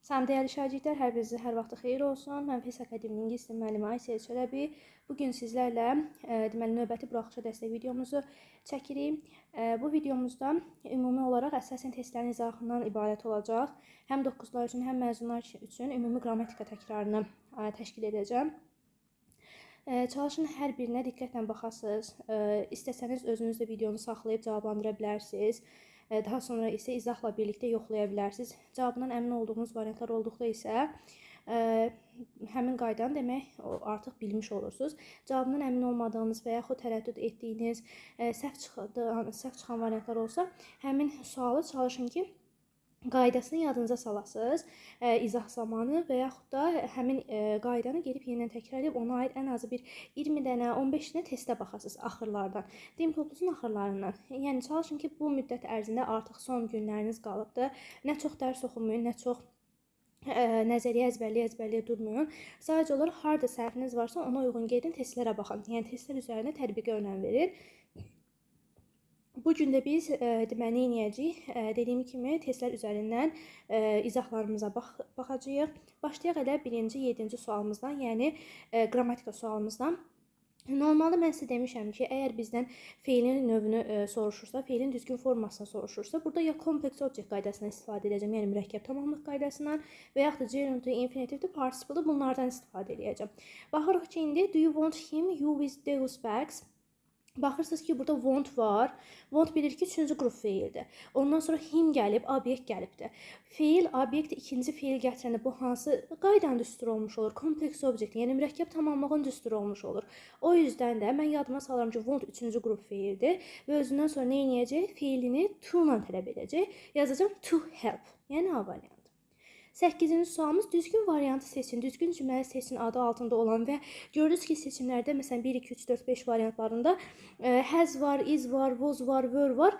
Salam dəyərli şagirdlər, hər birinizin hər vaxtı xeyir olsun. Mən Fes Akademinin İngilis dili müəllimi Aysiyə Çələbi. Bugün sizlərlə növbəti buraxılışa dəstək videomuzu çəkirik. Bu videomuzda ümumi olaraq əsasən testlərin izahından ibarət olacaq. Həm 9-lar üçün, həm məzunlar üçün ümumi qrammatika təkrarını təşkil edəcəm. Çalışın hər birinə diqqətlə baxasınız. İstəsəniz özünüz də videonu saxlayıb cavablandıra bilərsiniz. Daha sonra isə izahla birlikdə yoxlaya bilərsiniz. Cavabından əmin olduğunuz variantlar olduqda isə həmin qaydanı demək artıq bilmiş olursunuz. Cavabından əmin olmadığınız və yaxud tərəddüd etdiyiniz, səhv çıxan variantlar olsa, həmin sualı çalışın ki, qaydasını yadınıza salasınız izah zamanı və yaxud da həmin qaydanı gedib yenidən təkrar edib ona aid ən azı bir 20 dənə, 15 dənə testə baxasınız axırlardan. Deyim toplusun axırlarından. Yəni çalışın ki, bu müddət ərzində artıq son günləriniz qalıbdır. Nə çox dərs oxumayın, nə çox nəzəriyyə əzbərliyə durmayın. Sadəcə olaraq harda səhviniz varsa ona uyğun gedin, testlərə baxın. Yəni testlər üzərində tətbiqə önəm verin. Bu gün də biz deməli eləyəcəyik. Dediyim kimi testlər üzərindən izahlarımıza baxacağıq. Başlayaq elə 1-ci, 7-ci sualımızdan, yəni qrammatika sualımızdan. Normalda mən sizə demişəm ki, əgər bizdən feilin növünü soruşursa, feilin düzgün formasını soruşursa, burada ya complex object qaydasından istifadə edəcəm, yəni mürəkkəb tamamlıq qaydasından və yaxud da gerund, infinitive, participle bunlardan istifadə edəcəm. Baxırıq ki, indi do you want him, you with those bags? Baxırsınız ki, burada want var. Want bilir ki, 3-cü qrup feildir. Ondan sonra him gəlib, obyekt gəlibdir. Feil, obyekt, ikinci feil gətirəndə bu hansı qaydanın düsturu olmuş olur? Complex object, yəni mürəkkəb tamamlığın düsturu olmuş olur. O yüzdən də mən yadıma salıram ki, want 3-cü qrup feildir və özündən sonra nə edəcək? Feilini to ilə tələb edəcək. Yazacağım to help, yəni A variantı. 8-ci sualımız düzgün variantı seçin, düzgün cümləli seçin adı altında olan və görürüz ki, seçimlərdə məsələn 1, 2, 3, 4, 5 variantlarında has var, is var, was var, were var.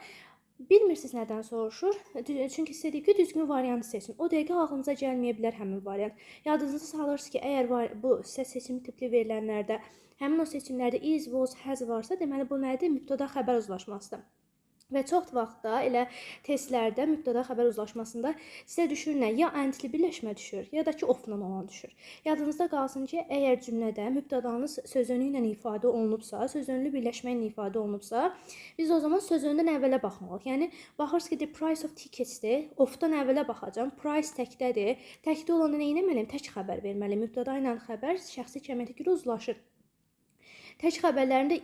Bilmirsiniz nədən soruşur? Çünki sizə deyib ki, düzgün variantı seçin. O dəqiqə ağlınıza gəlməyə bilər həmin variant. Yadınızda salırsınız ki, əgər bu sizə seçim tipli verilənlərdə həmin o seçimlərdə is, was, has varsa, deməli bu nədir? Mübtəda xəbər uzlaşmasıdır. Və çox vaxtda elə testlərdə mübtəda xəbər uzlaşmasında sizə düşür nə? Ya and-li birləşmə düşür, ya da ki off-la olan düşür. Yadınızda qalsın ki, əgər cümlədə mübtədanız sözönlü ilə ifadə olunubsa, sözönlü birləşmə ilə ifadə olunubsa, biz o zaman sözöndən əvvələ baxmalıyıq. Yəni baxırsınız ki, the price of tickets-dir, off-dan əvvələ baxacağam, price təkdədir. Təkdə olanda nə etməliyəm? Tək xəbər verməliyəm. Mübtəda ilə xəbər şəxsi kəmiyyətə görə uzlaşır. Tək xəbərlərində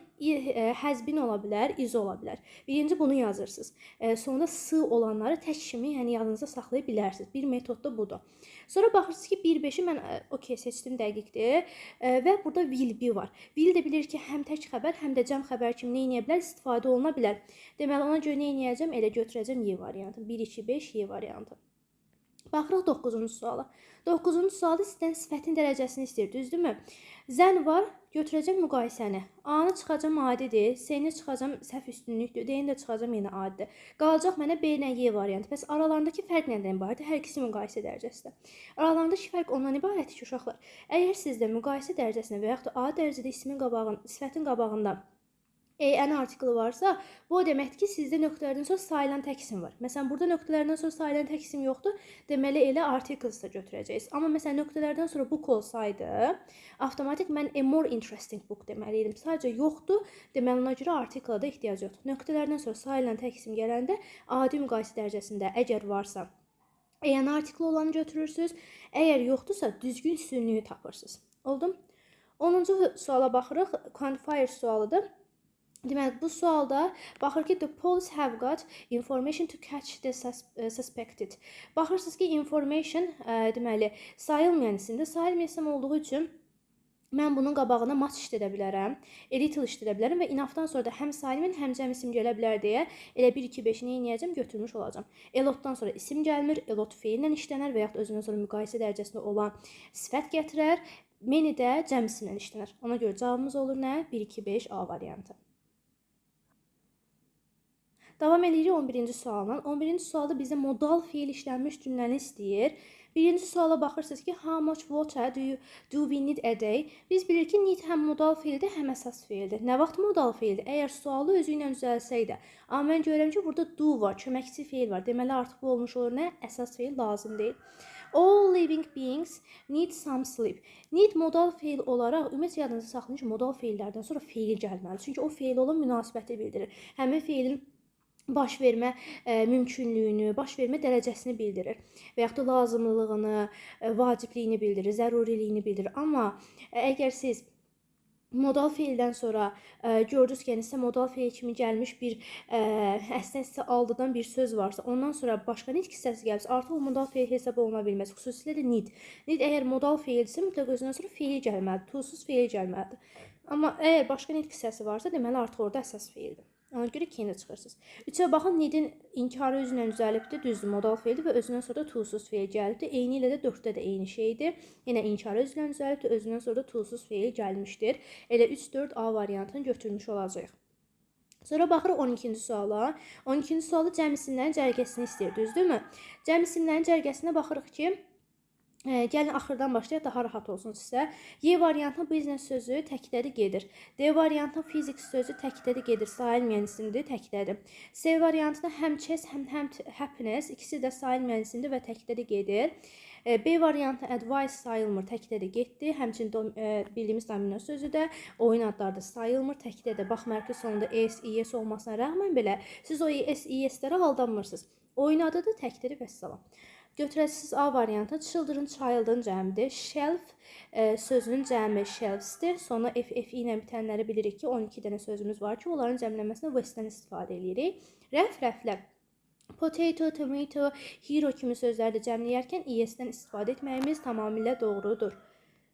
has been ola bilər, is ola bilər. Birinci bunu yazırsınız. Sonra s olanları tək kimi yəni yadınızda saxlaya bilərsiniz. Bir metod da budur. Sonra baxırsınız ki, 1-5-i mən seçdim dəqiqdir və burada will be var. Will də bilir ki, həm tək xəbər, həm də cəm xəbər kimi nə edə bilər? İstifadə oluna bilər. Deməli, ona görə nə edəcəm? Elə götürəcəm Y variantı. 1, 2, 5 Y variantı. Baxırıq 9-cu suala. 9-cu sualda sizdən sifətin dərəcəsini istəyir, düzdürmü? Zən var, götürəcəm müqayisəni. A-nı çıxacam adidir, S-ni çıxacam səhv üstünlükdür, D-ni də çıxacam yenə adidir. Qalacaq mənə B ilə Y variantı. Bəs aralarındakı fərq nədən ibarətdir? Hər ikisi müqayisə dərəcəsidir. Aralarındakı fərq ondan ibarətdir ki, uşaqlar, əgər sizdə müqayisə dərəcəsində və yaxud da A dərəcədə sifətin qabağında ən artiklı varsa, bu o deməkdir ki, sizdə nöqtələrdən sonra sayılan tək isim var. Məsələn, burada nöqtələrdən sonra sayılan tək isim yoxdur, deməli elə articles da götürəcəyiz. Amma məsələn, nöqtələrdən sonra book olsaydı, avtomatik mən a more interesting book deməliydim. Sadəcə yoxdur, deməli ona görə artikla da ehtiyac yoxdur. Nöqtələrdən sonra sayılan tək isim gələndə adi müqayisə dərəcəsində əgər varsa, ən artiklı olanı götürürsünüz. Əgər yoxdursa, düzgün üstünlüyü tapırsınız. Oldu? 10-cu suala baxırıq. Quantifier sualıdır. Deməli, bu sualda baxır ki, the police have got information to catch the suspected. Baxırsınız ki, information deməli, sayılmayan isimdir. Sayılmayan isim olduğu üçün mən bunun qabağına match işlədə bilərəm, little işlədə bilərəm və inafdan sonra da həm sayılmayan, həm cəm isim gələ bilər deyə elə 1, 2, 5-i eləyəcəm, götürmüş olacam. Elotdan sonra isim gəlmir, elot feillə işlənər və yaxud özündən sonra müqayisə dərəcəsində olan sifət gətirər, many də cəm isimlə işlənər. Ona görə cavabımız olur nə? 1, 2, 5 A variantı. Davam edirik 11-ci sualla. 11-ci sualda bizə modal feil işlənmiş cümləni istəyir. Birinci suala baxırsınız ki, how much water do we need a day? Biz bilirik ki, need həm modal feildir, həm əsas feildir. Nə vaxt modal feildir? Əgər sualı özü ilə düzəlsəydi. Amma mən görürəm ki, burada do var, köməkçi feil var. Deməli, artıq bu olmuş olur nə? Əsas feil lazım deyil. All living beings need some sleep. Need modal feil olaraq, ümumiyyətlə yadınızda saxlayın ki, modal feillərdən sonra feil gəlməlidir. Çünki o feil olan münasibəti bildirir. Həmin feilin baş vermə mümkünlüyünü, baş vermə dərəcəsini bildirir və yaxud da lazımlılığını, vacibliyini bildirir, zəruriliyini bildirir. Amma əgər siz modal feildən sonra gördünüz ki, sizə modal feil kimi gəlmiş bir əslində sizə aldıdan bir söz varsa, ondan sonra başqa nitq hissəsi gəlirsə, artıq o modal feil hesab oluna bilməz. Xüsusilə də need. Need əgər modal feildirsə, mütləq özündən sonra feil gəlməlidir, to-suz feil gəlməlidir. Amma əgər başqa nitq hissəsi varsa, deməli artıq orada əsas feildir. Ona görə ikinci çıxırsınız. 3-ə baxın, need-in inkarı özündən düzəlibdir, düzdür, modal feildir və özündən sonra da to-suz feil gəlibdir. Eyni ilə də 4-də də eyni şeydir. Yenə inkarı özündən düzəlibdir, özündən sonra da to-suz feil gəlmişdir. Elə 3-4 A variantını götürmüş olacaq. Sonra baxırıq 12-ci suala. 12-ci sualı cəm isimlərin cərgəsini istəyir, düzdürmü? Cəm isimlərin cərgəsinə baxırıq ki, gəlin axırdan başlayaq, daha rahat olsun sizə. Y variantının business sözü təkdədir, gedir. D variantının physics sözü təkdədir, gedir. Sayılmayan isimdir, təkdədir. C variantında həm chess, həm happiness, ikisi də sayılmayan isimdir və təkdədir, gedir. B variantı advice sayılmır, təkdədir, getdi. Həmçinin bildiyimiz domino sözü də oyun adları da sayılmır, təkdədir. Baxmayaraq ki, sonunda es, es olmasına rəğmən belə siz o es, eslərə aldanmırsınız. Oyun adı da təkdədir və salam. Götürəsiniz A variantı, children, child'ın cəmidir. Shelf sözünün cəmi shelvesdir. Sonra FF ilə bitənləri bilirik ki, 12 dənə sözümüz var ki, onların cəmləməsində west'dən istifadə edirik. Rəf, rəflər. Potato, tomato, hero kimi sözləri cəmləyərkən ES-dən istifadə etməyimiz tamamilə doğrudur.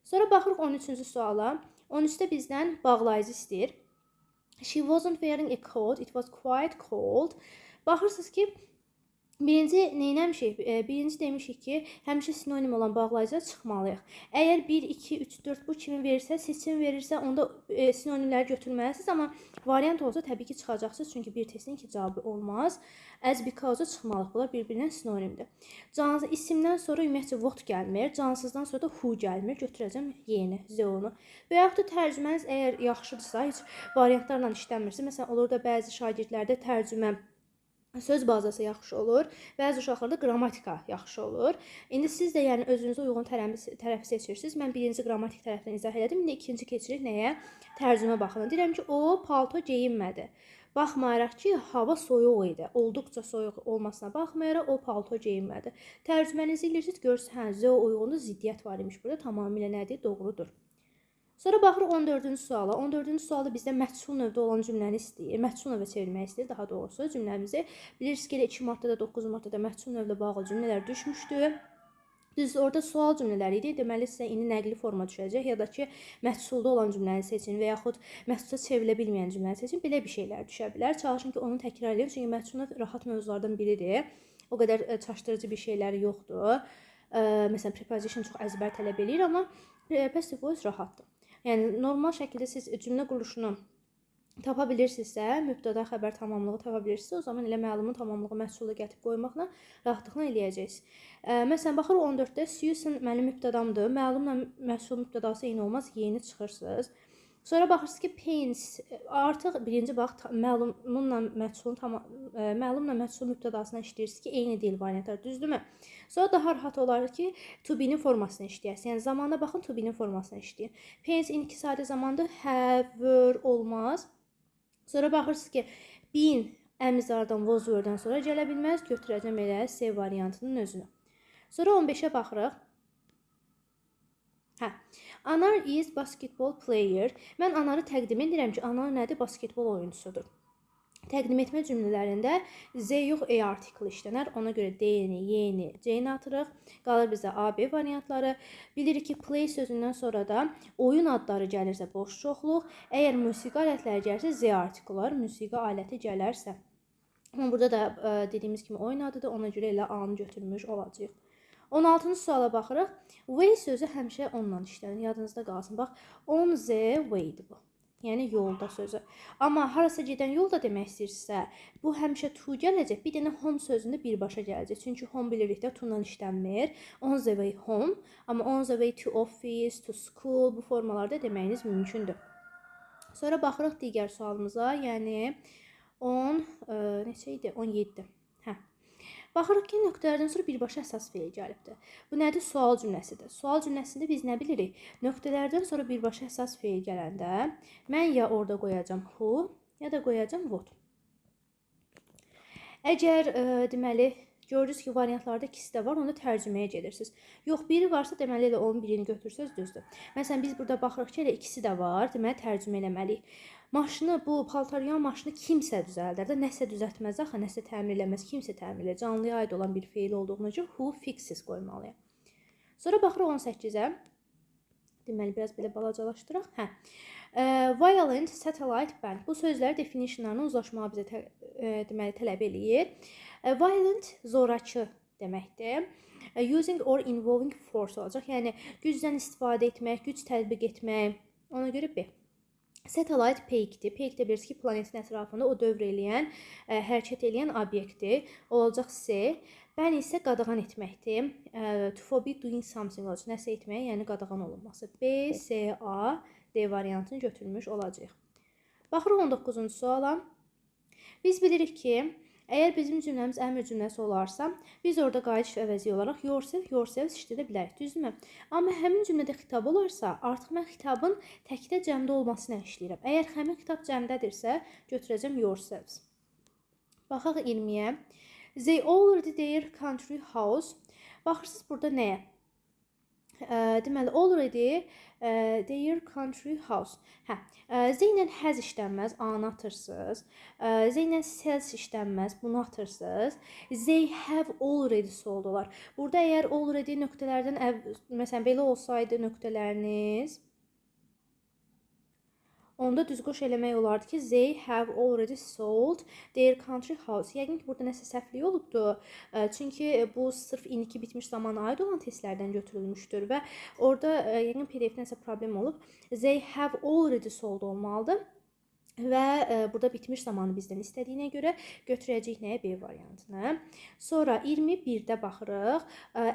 Sonra baxırıq 13-cü suala. 13-də bizdən bağlayıcı istəyir. She wasn't wearing a coat, it was quite cold. Baxırsınız ki, birinci neynəmişik? Birinci demişik ki, həmişə sinonim olan bağlayıcıya çıxmalıyıq. Əgər 1, 2, 3, 4 bu kimi verirsə, seçim verirsə, onda sinonimləri götürməlisiniz. Amma variant olsa təbii ki, çıxacaqsınız. Çünki bir testin iki cavabı olmaz. As because çıxmalıq. Bunlar bir-birindən sinonimdir. Cansız isimdən sonra ümumiyyətcə what gəlmir. Cansızdan sonra da who gəlmir. Götürəcəm yeni, zeonu. Və yaxud da tərcüməniz əgər yaxşıdırsa, heç variantlarla işlənmirsə, məsələn, olur da bəzi şagirdlərdə tərcümə söz bazası yaxşı olur, bəzi uşaqlarda qrammatika yaxşı olur. İndi siz də yəni özünüzə uyğun tərəfi seçirsiniz. Mən birinci qrammatik tərəfdən izah elədim. İndi ikinci keçirik nəyə? Tərcümə baxın. Deyirəm ki, o palto geyinmədi. Baxmayaraq ki, hava soyuq idi. Olduqca soyuq olmasına baxmayaraq o palto geyinmədi. Tərcümənizi eləyirsiniz, görürsünüz, hə, Z uyğundur, ziddiyyət var imiş burada. Tamamilə nədir? Doğrudur. Sonra baxırıq 14-cü suala. 14-cü sualda bizdə məhsul növdə olan cümləni istəyir. Məhsul növə çevirmək istəyir, daha doğrusu cümləmizi. Bilirsiniz ki, 2 martda da 9 martda da məhsul növlə bağlı cümlələr düşmüşdü. Düz orada sual cümlələri idi. Deməli sizə indi nəqli forma düşəcək ya da ki, məhsulda olan cümləni seçin və yaxud məhsulda çevrilə bilməyən cümləni seçin. Belə bir şeylər düşə bilər. Çalışın ki, onu təkrar edin. Çünki məhsul rahat mövzulardan biridir. O qədər çaşdırıcı bir şeyləri yoxdur. Məsələn, preposition çox əzbər tələb eləyir, amma passive voice rahatdır. Yəni, normal şəkildə siz cümlə quruluşunu tapa bilirsinizsə, mübtəda xəbər tamamlığı tapa bilirsinizsə, o zaman elə məlumun tamamlığı məhsulda gətirib qoymaqla rahatlıqla eləyəcəksiniz. Məsələn, baxırıq 14-də Susan mənim mübtədamdır. Məlumla məhsul mübtədası eyni olmaz, yeni çıxırsınız. Sonra baxırsınız ki, pains artıq birinci bax məlumla məhsul mübtədasına işləyirsiniz ki, eyni deyil variantlar, düzdürmü? Sonra daha rahat olar ki, to be-nin formasını işləyəsiniz. Yəni zamanda baxın, to be-nin formasını işləyin. Pains indiki sadə zamanda have, were olmaz. Sonra baxırsınız ki, been əmizardan, was, were-dən sonra gələ bilməz. Götürəcəm elə C variantının özünü. Sonra 15-ə baxırıq. Anar is basketball player. Mən Anarı təqdim edirəm ki, Anar nədir? Basketbol oyuncusudur. Təqdim etmə cümlələrində Z yox, E artikli işlənər. Ona görə D-ni, Y-ni, C-ni atırıq. Qalır bizə A, B variantları. Bilirik ki, play sözündən sonra da oyun adları gəlirsə boş çoxluq. Əgər musiqi alətləri gəlirsə Z artikular, musiqi aləti gələrsə. Amma burada da dediyimiz kimi oyun adıdır. Ona görə elə A-nı götürmüş olacaq. 16-cı suala baxırıq. Way sözü həmişə onunla işlənir. Yadınızda qalsın. Bax, on the way-dir bu. Yəni yolda sözü. Amma harasa gedən yolda demək istəyirsə, bu həmişə to gələcək. Bir dənə home sözündə birbaşa gələcək. Çünki home bilirik də to-dan işlənmir. On the way home, amma on the way to office, to school bu formalarda deməyiniz mümkündür. Sonra baxırıq digər sualımıza. Yəni 10 neçə idi? 17. Hə. Baxırıq ki, nöqtələrdən sonra birbaşa əsas feil gəlibdir. Bu nədir? Sual cümləsidir. Sual cümləsində biz nə bilirik? Nöqtələrdən sonra birbaşa əsas feil gələndə mən ya orada qoyacam who, ya da qoyacam what. Əgər deməli gördünüz ki, variantlarda ikisi də var, onda tərcüməyə gedirsiniz. Yox, biri varsa deməli elə onun birini götürsəz düzdür. Məsələn, biz burada baxırıq ki, elə ikisi də var, deməli tərcümə eləməliyik. Maşını, bu paltaryan maşını kimsə düzəldər də, nəsə düzəltməz axı, nəsə təmir eləməz, kimsə təmir elə. Canlıya aid olan bir feil olduğuna görə who fixes qoymalıyam. Sonra baxırıq 18-ə. Deməli, biraz belə balacalaşdıraq. Hə. Violent, satellite, band. Bu sözlər definitionlarına uzlaşmağı bizə deməli tələb eləyir. Violent zorakı deməkdir. Using or involving force olacaq. Yəni gücdən istifadə etmək, güc tətbiq etmək. Ona görə B. Satellite peykdir. Peyk də bilirsiniz ki, planetin ətrafında o dövr eləyən, hərəkət eləyən obyektdir. Olacaq C. Bən isə qadağan etməkdir. To forbid doing something olacaq. Nəsə etməyə, yəni qadağan olunması. B, C, A, D variantını götürmüş olacaq. Baxırıq 19-cu suala. Biz bilirik ki, əgər bizim cümləmiz əmr cümləsi olarsa, biz orada qayıdış əvəzi olaraq yourself işlədə bilərik, düzdürmü? Amma həmin cümlədə xitab olarsa, artıq mən xitabın təkdə cəmdə olmasına işləyirəm. Əgər həmin xitab cəmdədirsə, götürəcəm yourselves. Baxaq 20-yə. They already their country house. Baxırsınız burada nəyə? Deməli, already their country house. Hə, Z ilə has işlənməz, A-nı atırsınız. Z ilə sells işlənməz, bunu atırsınız. They have already sold olar. Burada əgər already nöqtələrdən, məsələn, belə olsaydı nöqtələriniz, onda düzgün eləmək olardı ki, they have already sold their country house. Yəqin ki, burada nəsə səhvlik olubdur. Çünki bu sırf indiki bitmiş zamana aid olan testlərdən götürülmüşdür və orada yəqin PDF-də nəsə problem olub. They have already sold olmalıdır. Və burada bitmiş zamanı bizdən istədiyinə görə götürəcəyik nəyə? B variantını. Sonra 21-də baxırıq.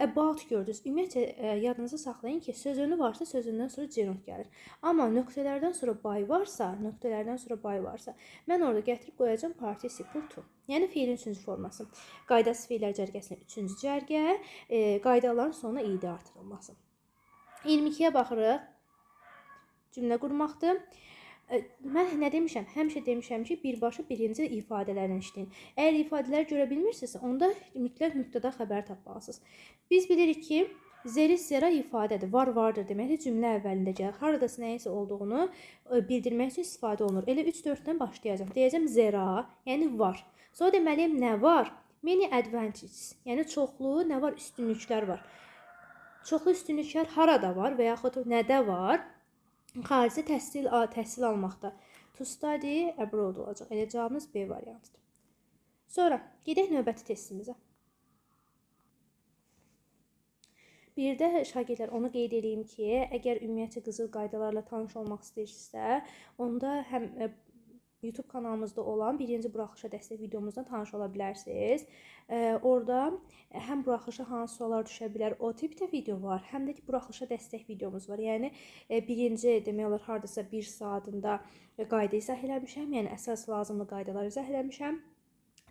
About gördünüz. Ümumiyyətlə, yadınızı saxlayın ki, sözünü varsa sözündən sonra gerund gəlir. Amma nöqtələrdən sonra by varsa, mən orada gətirib qoyacam participle to. Yəni, feilin 3-cü forması. Qaydasız feillər cərgəsinin 3-cü cərgə, qaydaların sonuna id artırılması. 22-yə baxırıq. Cümlə qurmaqdır. Mən nə demişəm? Həmişə demişəm ki, birbaşa birinci ifadələrlə işləyin. Əgər ifadələri görə bilmirsinizsə, onda mütləq nöqtədə xəbər tapmalısınız. Biz bilirik ki, zera ifadədir. Vardır deməkdir, cümlə əvvəlində gəlir. Haradasa nəyisə olduğunu bildirmək üçün istifadə olunur. Elə 3-4-dən başlayacağım. Deyəcəm zera, yəni var. Sonra deməliyim nə var? Many advantages, yəni çoxlu nə var? Üstünlüklər var. Çoxlu üstünlüklər harada var və yaxud nədə var? Xarici təhsil almaqda. To study abroad olacaq. Elə cavabımız B variantıdır. Sonra gedək növbəti testimizə. Bir də şagirdlər onu qeyd edeyim ki, əgər ümumiyyətlə qızıl qaydalarla tanış olmaq istəyirsinizsə, onda həm YouTube kanalımızda olan birinci buraxılışa dəstək videomuzdan tanış ola bilərsiniz. Orada həm buraxılışa hansı suallar düşə bilər, o tipdə video var, həm də ki, buraxılışa dəstək videomuz var. Yəni, birinci demək olar, haradasa 1 saatında qayda izah eləmişəm, yəni əsas lazımlı qaydalar izah eləmişəm.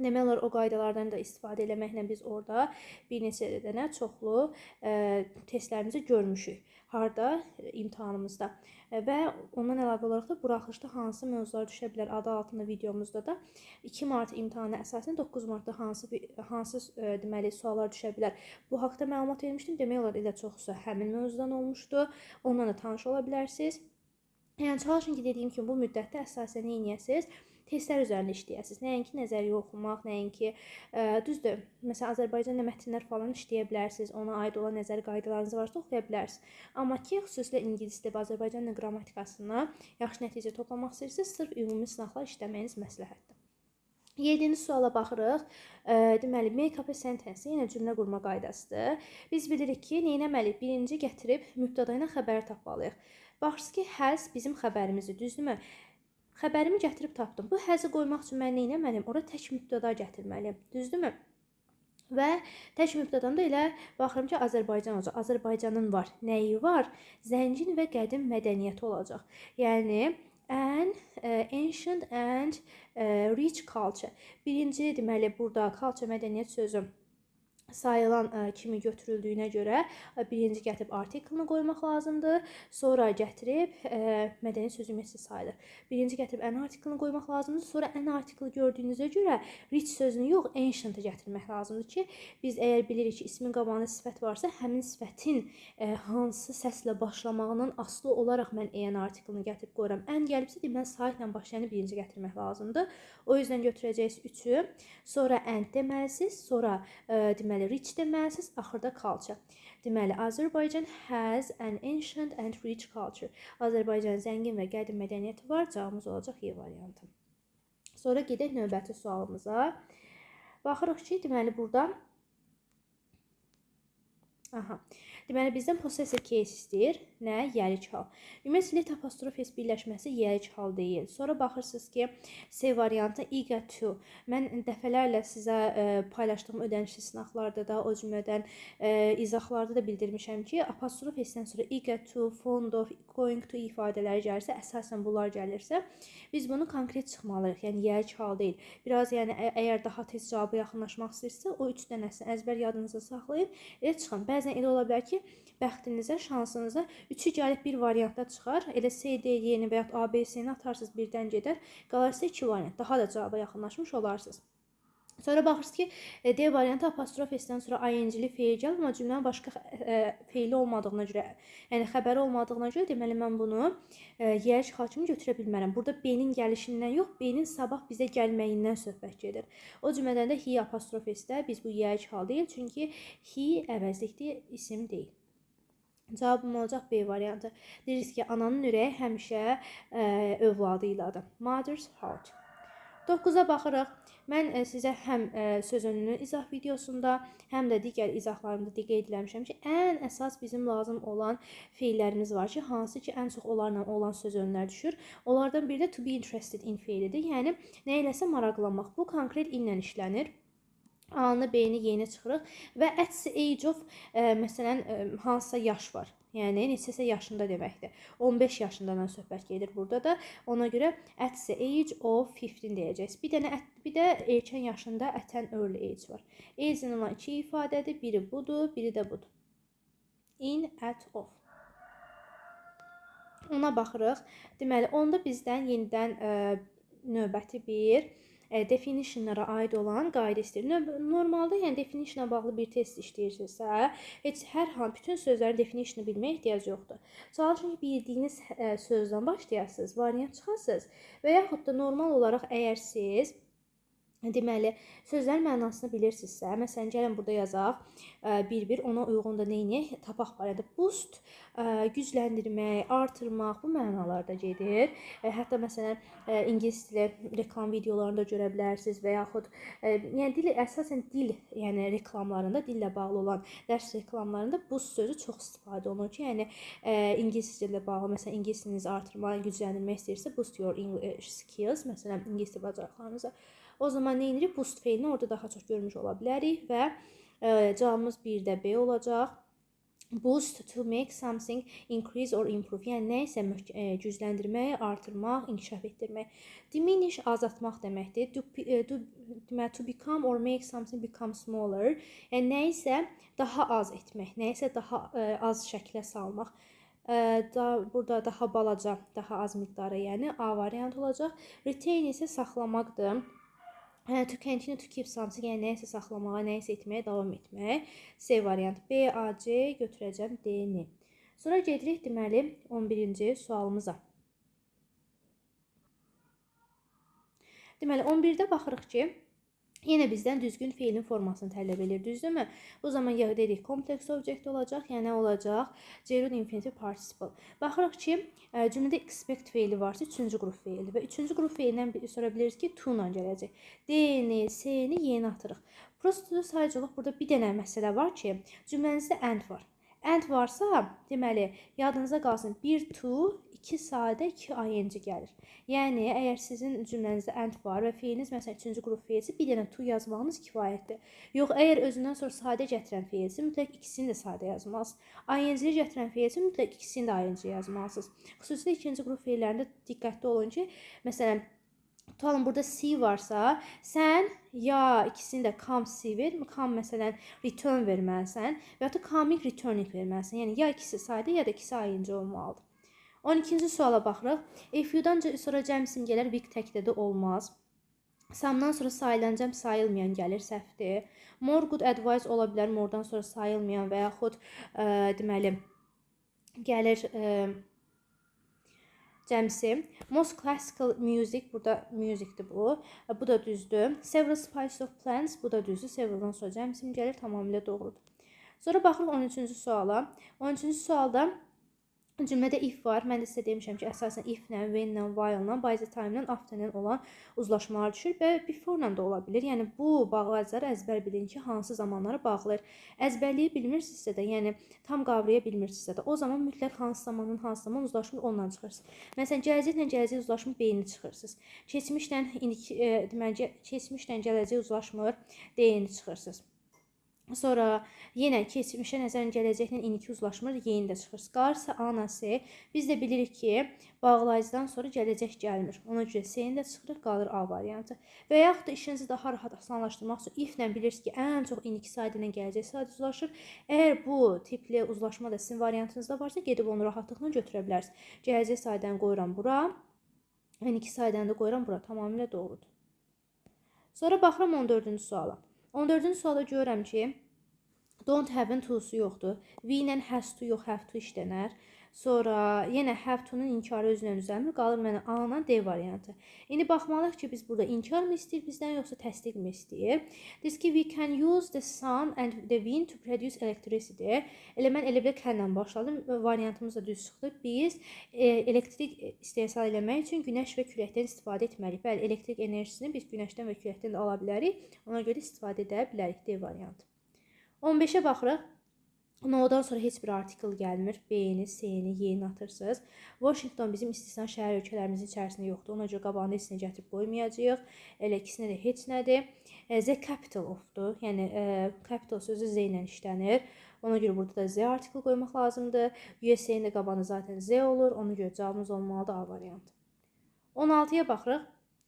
Demək olar, o qaydalardan da istifadə eləməklə biz orada bir neçə dənə çoxlu testlərimizi görmüşük. Harda? İmtahanımızda. Və ondan əlavə olaraq da buraxılışda hansı mövzular düşə bilər adı altında videomuzda da 2 mart imtahanı əsasən 9 martda hansı deməli suallar düşə bilər. Bu haqda məlumat vermişdim. Demək olar, elə çoxsa həmin mövzudan olmuşdu. Ondan da tanış ola bilərsiniz. Yəni, çalışın ki, dediyim kimi bu müddətdə əsasən neyniyəsiniz? Testlər üzərində işləyəsiniz. Nəinki nəzəriyyə oxumaq, nəinki düzdür. Məsələn, Azərbaycanla mətnlər falan işləyə bilərsiniz. Ona aid olan nəzəri qaydalarınız varsa oxuya bilərsiniz. Amma ki, xüsusilə ingilis dili və Azərbaycan qrammatikasına yaxşı nəticə toplamaq istəyirsiniz, sırf ümumi sınaqlar işləməyiniz məsləhətdir. 7-ci suala baxırıq. Deməli, make up a sentence, yenə cümlə qurma qaydasıdır. Biz bilirik ki, neynəməliyik? Birinci gətirib mübtəda ilə xəbər tapmalıyıq. Baxırsınız ki, has bizim xəbərimizdir, düzdürmü? Xəbərimi gətirib tapdım. Bu has-ı qoymaq üçün mən nə etməliyəm? Ora tək mübtəda gətirməliyəm, düzdürmü? Və tək mübtədamda elə baxıram ki, Azərbaycan olacaq. Azərbaycanın var. Nəyi var? Zəngin və qədim mədəniyyəti olacaq. Yəni an ancient and rich culture. Birinci deməli burada culture mədəniyyət sözü sayılan kimi götürüldüyünə görə birinci gətirib artiklını qoymaq lazımdır. Sonra gətirib mədəni sözü ümumiyyətlə sayılır. Birinci gətirib an artiklını qoymaq lazımdır. Sonra an artiklı gördüyünüzə görə rich sözünü yox, ancient-ı gətirmək lazımdır ki, biz əgər bilirik ki, ismin qabağında sifət varsa, həmin sifətin hansı səslə başlamağından asılı olaraq mən an artiklını gətirib qoyuram. An gəlibsə, deməli saitlə başlayanı birinci gətirmək lazımdır. O yüzden götürəcəksiniz 3-ü. Sonra and deməlisiniz. Sonra deməli rich deməlisiniz. Axırda culture. Deməli Azərbaycan has an ancient and rich culture. Azərbaycan zəngin və qədim mədəniyyəti var. Cavabımız olacaq Y variantı. Sonra gedək növbəti sualımıza. Baxırıq ki, deməli burada deməli bizdən possessive case istəyir. Nə? Yəlik hal. Ümumiyyətlə let apostrof s birləşməsi yəlik hal deyil. Sonra baxırsınız ki, C variantı eager to. Mən dəfələrlə sizə paylaşdığım ödənişli sınaqlarda da, o cümlədən izahlarda da bildirmişəm ki, apostrof s-dən sonra eager to, fond of, going to ifadələri gəlirsə, əsasən bunlar gəlirsə, biz bunu konkret çıxmalıyıq. Yəni yəlik hal deyil. Biraz yəni əgər daha tez cavaba yaxınlaşmaq istəyirsə, o 3 dənəsini əzbər yadınızda saxlayıb elə çıxın. Bəzən elə ola bilər ki, bəxtinizə, şansınıza 3-ü gəlib bir variantda çıxar. Elə C, D, Y-ni və ya A, B, C-ni atarsınız, birdən gedər. Qalarsa 2 variant. Daha da cavaba yaxınlaşmış olarsınız. Sonra baxırsınız ki, D variantı apostrof S-dən sonra ing-li feil gəlir, amma cümlənin başqa feili olmadığına görə, yəni xəbəri olmadığına görə deməli mən bunu yəlik hal kimi götürə bilmərəm. Burada B-nin gəlişindən yox, B-nin sabah bizə gəlməyindən söhbət gedir. O cümlədən də he apostrof S-də biz bu yəlik hal deyil, çünki he əvəzlikdir, isim deyil. Cavabım olacaq B variantı. Deyirik ki, ananın ürəyi həmişə övladı ilədir. Mother's heart. 9-a baxırıq. Mən sizə həm söz önünün izah videosunda, həm də digər izahlarımda qeyd etmişəm ki, ən əsas bizim lazım olan feillərimiz var ki, hansı ki, ən çox onlarla olan söz önünlər düşür. Onlardan biri də to be interested in feilidir. Yəni, nə eləsə maraqlanmaq. Bu konkret inlə işlənir. A-nı, B-ni, Y-ni çıxırıq və at the age of, məsələn, hansısa yaş var. Yəni, neçəsə yaşında deməkdir. 15 yaşından söhbət gedir burada da. Ona görə at the age of 15 deyəcəyiz. Bir də erkən yaşında at an early age var. Age-nin olan 2 ifadədir. Biri budur, biri də budur. In, at, of. Ona baxırıq. Deməli, onda bizdən yenidən növbəti bir definitionlara aid olan qayda istəyir. Normalda, yəni definition'a bağlı bir test işləyirsinizsə, heç hər hansı bütün sözlərin definition'ı bilməyə ehtiyac yoxdur. Çalışın ki, bildiyiniz sözdən başlayasınız, variant çıxasınız və yaxud da normal olaraq əgər siz deməli, sözlərin mənasını bilirsinizsə, məsələn, gəlin burada yazaq, bir-bir ona uyğun da neyini tapaq barədə. Boost, gücləndirmək, artırmaq, bu mənalarda gedir. Hətta, məsələn, ingilis dili reklam videolarında görə bilərsiniz və yaxud, yəni əsasən dil, yəni reklamlarında, dillə bağlı olan dərs reklamlarında boost sözü çox istifadə olunur ki, yəni ingilis dillə bağlı, məsələn, ingilis dilinizi artırmaq, gücləndirmək istəyirsə, boost your English skills, məsələn, ingilis dil bacarıqlarınızı. O zaman nə edirik? Boost feilini orada daha çox görmüş ola bilərik və cavabımız 1-də B olacaq. Boost, to make something increase or improve. Yəni, nə isə gücləndirmək, artırmaq, inkişaf etdirmək. Diminish, azaltmaq deməkdir. To become or make something become smaller. Yəni, nə isə daha az etmək, nə isə daha az şəklə salmaq. Burada daha balaca, daha az miqdarı, yəni A variant olacaq. Retain isə saxlamaqdır. To continue to keep something, yəni nəyisə saxlamağa, nəyisə etməyə davam etmək. C variant. B, A, C götürəcəm D-ni. Sonra gedirik deməli 11-ci sualımıza. Deməli 11-də baxırıq ki, yenə bizdən düzgün feilin formasını tələb edir, düzdürmü? Bu zaman ya dedik kompleks object olacaq, yəni olacaq gerund infinitive participle. Baxırıq ki, cümlədə expect feili varsa 3-cü qrup feildir və 3-cü qrup feilindən sonra biliriz ki, to ilə gələcək. D-ni, C-ni, Y-ni atırıq. Prosto sadəcə olaraq burada bir dənə məsələ var ki, cümlənizdə and var. And varsa, deməli, yadınıza qalsın, 1 to, 2 sadə, 2 ing gəlir. Yəni, əgər sizin cümlənizdə and var və feiliniz, məsələn, 3-cü qrup feilsi, bir dənə to yazmağınız kifayətdir. Yox, əgər özündən sonra sadə gətirən feilsi, mütləq ikisini də sadə yazmalısınız. ING-li gətirən feilsi, mütləq ikisini də ing yazmalısınız. Xüsusilə 2-ci qrup feillərində diqqətli olun ki, məsələn, tutalım, burada C varsa, sən ya ikisini də come C ver, come məsələn return verməlisən və ya da coming returning verməlisən. Yəni, ya ikisi sadə, ya da ikisi ing olmalıdır. 12-ci suala baxırıq. If you-dan sonra cəm simgələr weak təkdə də olmaz. Some-dan sonra sayılan cəm sayılmayan gəlir, səhvdir. More good advice ola bilər, more-dan sonra sayılmayan və yaxud deməli gəlir cəmsi. Most classical music, burada musicdir bu. Bu da düzdür. Several species of plants, bu da düzdür. Severaldan sonra cəmsim gəlir, tamamilə doğrudur. Sonra baxırıq 13-cü suala. 13-cü sualda cümlədə if var. Mən də sizə demişəm ki, əsasən if-lə, when-lə, while-lə, by the time-lə, after-lə olan uzlaşmalar düşür və before-lə də ola bilir. Yəni, bu bağlayıcıları əzbər bilin ki, hansı zamanları bağlayır. Əzbərliyi bilmirsinizsə də, yəni tam qavraya bilmirsinizsə də, o zaman mütləq hansı zamanın hansı zaman uzlaşmır, onunla çıxırsınız. Məsələn, gələcəklə gələcək uzlaşmır, beyni çıxırsınız. Keçmişlə deməli, keçmişlə gələcək uzlaşmır, deyini çıxırsınız. Sonra yenə keçmişə nəzərən gələcəklə indiki uzlaşmır, yeni də çıxır. Qarsa anası, biz də bilirik ki, bağlayıcıdan sonra gələcək gəlmir. Ona görə S-ni də çıxırıq, qalır A variantı. Və yaxud da işinizi daha rahat asanlaşdırmaq üçün if-lə bilirsiniz ki, ən çox indiki sayda ilə gələcək sayda uzlaşır. Əgər bu tipli uzlaşma da sizin variantınızda varsa, gedib onu rahatlıqla götürə bilərsiniz. Gələcək saydanı qoyuram bura, indiki saydanı da qoyuram bura. Tamamilə doğrudur. Sonra baxıram 14-cü suala. 14-cü suala görürəm ki, don't have-ın to-su yoxdur. We ilə has to yox, have to işlənər. Sonra yenə have to-nun inkarı özünə düzəlmir. Qalır mənə A-la D variantı. İndi baxmalıyıq ki, biz burada inkar mı istəyir bizdən, yoxsa təsdiq mi istəyir? Deyir ki, we can use the sun and the wind to produce electricity. Elə mən elə can-lə başladım. Variantımız da düz çıxdı. Biz elektrik istehsal eləmək üçün günəş və küləkdən istifadə etməliyik. Bəli, elektrik enerjisini biz günəşdən və küləkdən də ala bilərik. Ona görə istifadə edə bilərik. D variantı. 15-ə baxırıq. No-dan sonra heç bir artikel gəlmir. B-ni, C-ni, Y-ni atırsınız. Washington bizim istisna şəhər ölkələrimizin içərisində yoxdur. Ona görə qabağında heç nə gətirib qoymayacağıq. Elə ikisinə də heç nədir. The capital of-dur. Yəni, capital sözü Z ilə işlənir. Ona görə burada da Z artikel qoymaq lazımdır. USA-nin də qabağında zaten Z olur. Ona görə cavabımız olmalıdır A variantı. 16-ya baxırıq.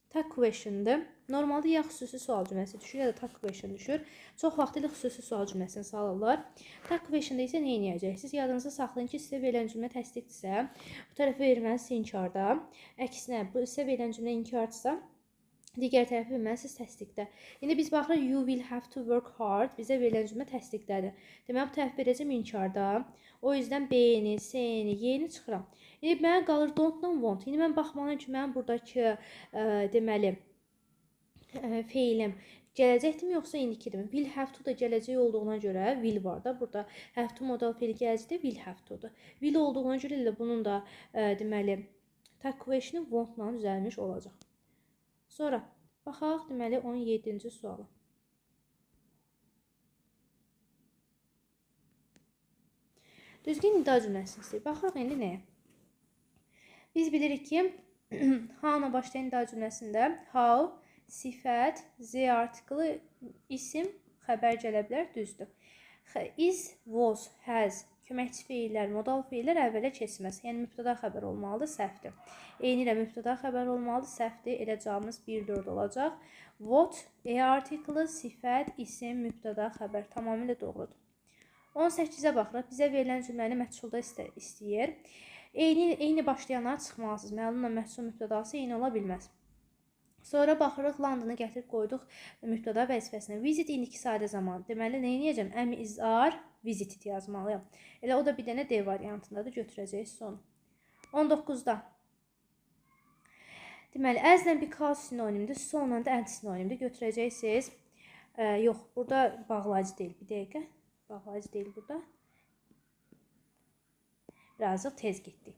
Tag question-dır. Normalda ya xüsusi sual cümləsi düşür, ya da tag question düşür. Çox vaxtilə xüsusi sual cümləsini salırlar. Tag question-da isə nə edəcəksiniz? Yadınızda saxlayın ki, sizə verilən cümlə təsdiqdirsə, bu tərəfə verilməsi inkarda, əksinə, bu sizə verilən cümlə inkardırsa, digər tərəfə verilməsi təsdiqdə. İndi biz baxırıq, you will have to work hard. Bizə verilən cümlə təsdiqdədir. Deməli, bu tərəf verəcəm inkarda. O yüzdən B-ni, C-ni, Y-ni çıxıram. İndi mənə qalır don't-la want. İndi mən baxmalıyım ki, mən buradakı deməli, feilim gələcəkdir mi, yoxsa indikidir mi? Will have to da gələcək olduğuna görə will var da. Burada have to modal feili gələcəkdə will have to-dur. Will olduğuna görə də bunun da deməli tag question want-la düzəlmiş olacaq. Sonra baxaq deməli 17-ci suala. Düzgün nida cümləsini istəyir. Baxırıq indi nəyə? Biz bilirik ki, how-la başlayan nida cümləsində how, sifət, Z artiklı, isim, xəbər gələ bilər, düzdür. Is, was, has, köməkçi feillər, modal feillər əvvələ keçməz. Yəni, mübtəda xəbər olmalıdır, səhvdir. Eyni ilə mübtəda xəbər olmalıdır, səhvdir. Elə cavabımız 1-4 olacaq. What, artiklı, sifət, isim, mübtəda xəbər. Tamamilə doğrudur. 18-ə baxırıq. Bizə verilən cümləni məhsulda istəyir. Eyni başlayanlar çıxmalısınız. Məlumla məhsul mübtədası eyni ola bilməz. Sonra baxırıq, Londonu gətirib qoyduq mübtəda vəzifəsinə. Visit indiki sadə zaman. Deməli, nə edəcəm? Am, is, are, visited yazmalıyam. Elə o da bir dənə D variantındadır. Götürəcəyik son. 19-da. Deməli, as-lə because sinonimdir. So-la da and sinonimdir. Götürəcəksiniz. Yox, burada bağlayıcı deyil. Bir dəqiqə. Bağlayıcı deyil burada. Birazcıq tez getdik.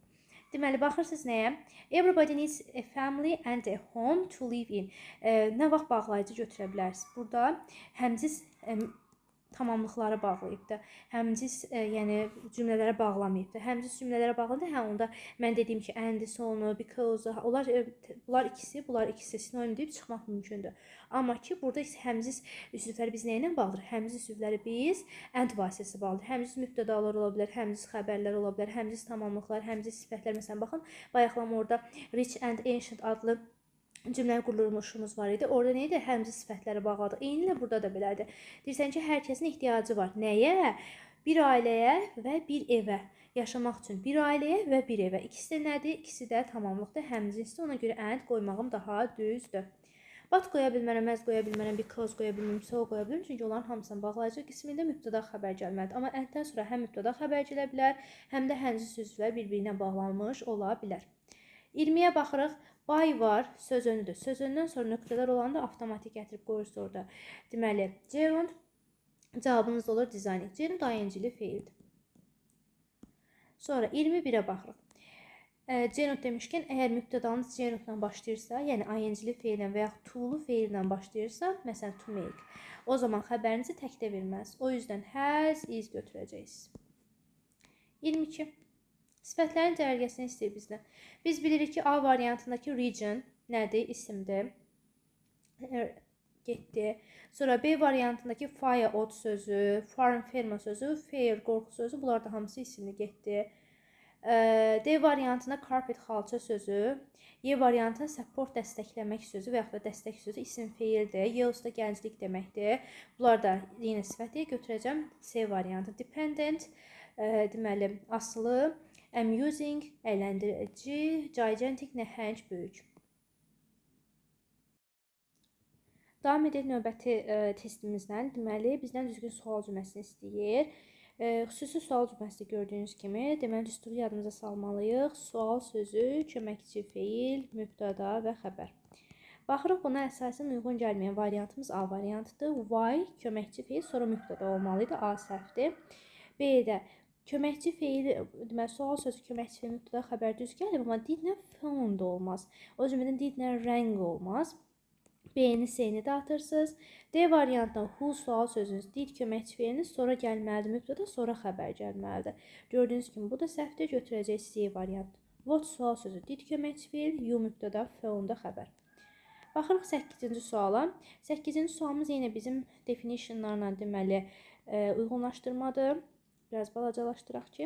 Deməli, baxırsınız nəyə? Everybody needs a family and a home to live in. Nə vaxt bağlayıcı götürə bilərsiniz? Burada həmciz tamamlıqları bağlayıb da, həmciz yəni cümlələrə bağlamayıb da. Həmciz cümlələrə bağlıdır. Hə, onda mən dediyim ki, and, sonu, because, bunlar ikisi sinonim deyib çıxmaq mümkündür. Amma ki, burada isə həmciz üslubları biz nə ilə bağlayırıq? Həmciz üslubları biz and vasitəsi bağlayırıq. Həmciz mübtədalar ola bilər, həmciz xəbərlər ola bilər, həmciz tamamlıqlar, həmciz sifətlər. Məsələn, baxın, bayaqlama orada rich and ancient adlı cümlə qurulmuşumuz var idi. Orada nə idi? Həmciz sifətləri bağladıq. Eynilə burada da belədir. Deyirsən ki, hər kəsin ehtiyacı var. Nəyə? Bir ailəyə və bir evə. Yaşamaq üçün bir ailəyə və bir evə. İkisi də nədir? İkisi də tamamlıqdır, həmcinsdir. Ona görə and qoymağım daha düzdür. But qoya bilmərəm, as qoya bilmərəm, because qoya bilmərəm, so qoya bilmərəm. Çünki onların hamısını bağlayıcı qismində mübtəda xəbər gəlməlidir. Amma and-dən sonra həm mübtəda xəbər gələ bilər, həm də həmciz sözcüklər bir-birinə bağlanmış ola bilər. 20-yə baxırıq. By var, söz önüdür. Söz önündən sonra nöqtələr olanda avtomatik gətirib qoyursa orada. Deməli, gerund cavabınız olur dizaynik. Gerund ing-li feildir. Sonra 21-ə baxırıq. Gerund demişkən, əgər mübtədanız gerundla başlayırsa, yəni ing-li feillə və yaxud to-lu feillə başlayırsa, məsələn, to make, o zaman xəbərinizi təkdə verməz. O yüzden has, is götürəcəksiniz. 22. Sifətlərin cərgəsini istəyir bizdən. Biz bilirik ki, A variantındakı region nədir? İsimdir. Getdi. Sonra B variantındakı fire, ot sözü, farm, ferma sözü, fair, qorxu sözü. Bunlar da hamısı isimli getdi. D variantında carpet, xalça sözü. Y variantında support, dəstəkləmək sözü və yaxud da dəstək sözü isim feildir. Y usta gənclik deməkdir. Bunlar da yenə sifəti götürəcəm. C variantı dependent, deməli asılı. Amusing, əyləndirici, gigantic, nəhəng, böyük. Davam edək növbəti testimizdən. Deməli, bizdən düzgün sual cümləsini istəyir. Xüsusi sual cümləsi gördüyünüz kimi, deməli, düsturu yadımıza salmalıyıq. Sual sözü, köməkçi feil, mübtəda və xəbər. Baxırıq, buna əsasən uyğun gəlməyən variantımız A variantıdır. Why, köməkçi feil, sonra mübtəda olmalıydı. A səhvdir. B-də köməkçi feili, deməli, sual sözü, köməkçi feil, mübtəda, xəbər düz gəlib, amma didlə found olmaz. O cümlədən didlə rəng olmaz. B-ni, C-ni də atırsınız. D variantında who sual sözünüz, did köməkçi feiliniz, sonra gəlməlidir mübtəda, sonra xəbər gəlməlidir. Gördüyünüz kimi, bu da səhvdir, götürəcək C variantı. What sual sözü, did köməkçi feil, you mübtəda, found-da xəbər. Baxırıq 8-ci suala. 8-ci sualımız yenə bizim definitionlarla deməli uyğunlaşdırmadır. Biraz balacalaşdıraq ki,